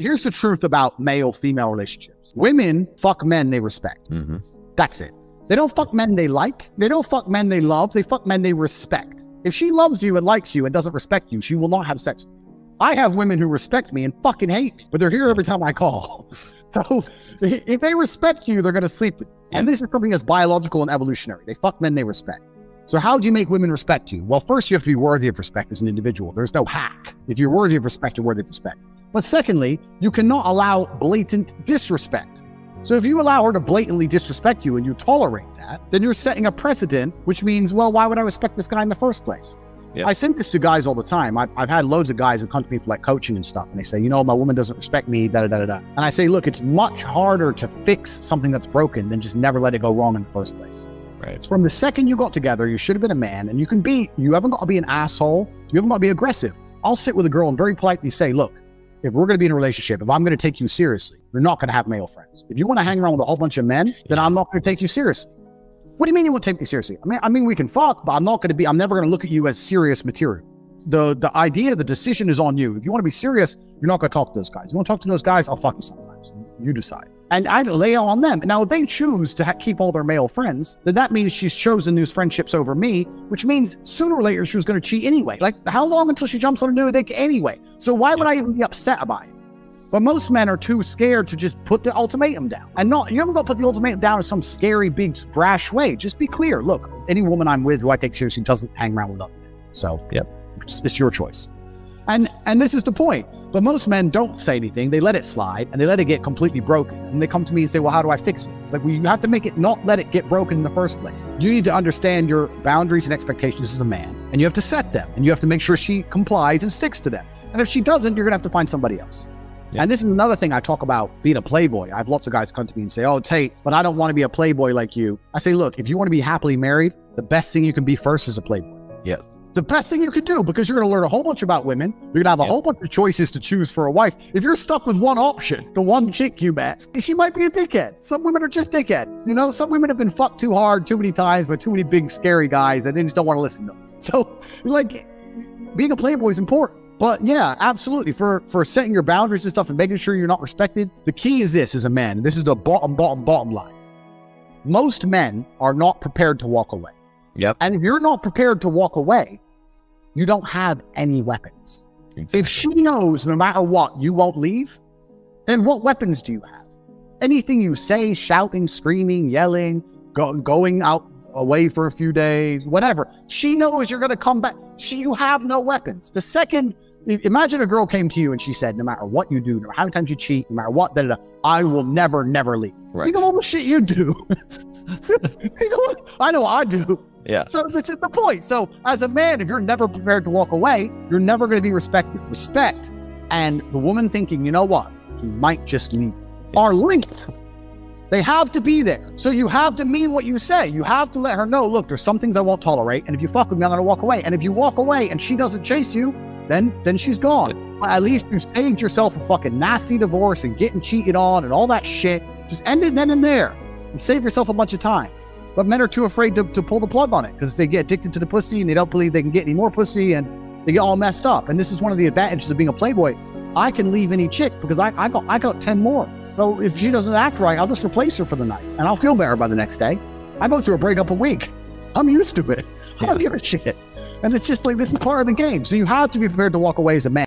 here's the truth about male-female relationships. Women fuck men they respect. Mm-hmm. That's it. They don't fuck men they like. They don't fuck men they love. They fuck men they respect. If she loves you and likes you and doesn't respect you, she will not have sex with you. I have women who respect me and fucking hate me, but they're here every time I call. So if they respect you, they're going to sleep with you. And this is something that's biological and evolutionary. They fuck men they respect. So how do you make women respect you? Well, first you have to be worthy of respect as an individual. There's no hack. If you're worthy of respect, you're worthy of respect. But secondly, you cannot allow blatant disrespect. So if you allow her to blatantly disrespect you and you tolerate that, then you're setting a precedent, which means, well, why would I respect this guy in the first place? Yeah. I send this to guys all the time. I've had loads of guys who come to me for like coaching and stuff, and they say, you know, my woman doesn't respect me, da-da-da-da-da. And I say, look, it's much harder to fix something that's broken than just never let it go wrong in the first place. Right. From the second you got together, you should have been a man, and you haven't got to be an asshole. You haven't got to be aggressive. I'll sit with a girl and very politely say, look, if we're going to be in a relationship, if I'm going to take you seriously, you're not going to have male friends. If you want to hang around with a whole bunch of men, then I'm not going to take you seriously. What do you mean you won't take me seriously? I mean, we can fuck, but I'm never going to look at you as serious material. The idea, the decision is on you. If you want to be serious, you're not going to talk to those guys. You want to talk to those guys, I'll fuck you sometimes. You decide. And I lay it on them. Now, if they choose to keep all their male friends, then that means she's chosen those friendships over me, which means sooner or later she was going to cheat anyway. Like, how long until she jumps on a new dick anyway? So why would I even be upset about it? But most men are too scared to just put the ultimatum down. And you haven't got to put the ultimatum down in some scary, big, brash way. Just be clear. Look, any woman I'm with who I take seriously doesn't hang around with other men. So it's your choice. And this is the point. But most men don't say anything. They let it slide and they let it get completely broken. And they come to me and say, well, how do I fix it? It's like, well, you have to make it not let it get broken in the first place. You need to understand your boundaries and expectations as a man, and you have to set them, and you have to make sure she complies and sticks to them. And if she doesn't, you're going to have to find somebody else. Yeah. And this is another thing I talk about being a playboy. I have lots of guys come to me and say, oh, Tate, but I don't want to be a playboy like you. I say, look, if you want to be happily married, the best thing you can be first is a playboy. Yeah. The best thing you could do, because you're going to learn a whole bunch about women. You're going to have a whole bunch of choices to choose for a wife. If you're stuck with one option, the one chick you met, she might be a dickhead. Some women are just dickheads. You know, some women have been fucked too hard, too many times by too many big, scary guys, and they just don't want to listen to them. So, like, being a playboy is important. But yeah, absolutely. For setting your boundaries and stuff and making sure you're not respected, the key is this as a man. This is the bottom line. Most men are not prepared to walk away. Yep. And if you're not prepared to walk away, you don't have any weapons. Exactly. If she knows no matter what, you won't leave, then what weapons do you have? Anything you say, shouting, screaming, yelling, going out away for a few days, whatever. She knows you're going to come back. You have no weapons. The second, imagine a girl came to you and she said, no matter what you do, no matter how many times you cheat, no matter what, I will never leave. Right. Think of all the shit you do. I know I do. Yeah. So this is the point. So as a man, if you're never prepared to walk away, you're never going to be respected. Respect and the woman thinking, you know what, he might just leave, are linked. They have to be there. So you have to mean what you say. You have to let her know, look, there's some things I won't tolerate. And if you fuck with me, I'm going to walk away. And if you walk away and she doesn't chase you, then she's gone. But at least you saved yourself a fucking nasty divorce and getting cheated on and all that shit. Just end it then and there and save yourself a bunch of time. But men are too afraid to pull the plug on it because they get addicted to the pussy and they don't believe they can get any more pussy and they get all messed up. And this is one of the advantages of being a playboy. I can leave any chick because I got 10 more. So if she doesn't act right, I'll just replace her for the night and I'll feel better by the next day. I go through a breakup a week. I'm used to it. I don't give a shit. And it's just like, this is part of the game. So you have to be prepared to walk away as a man.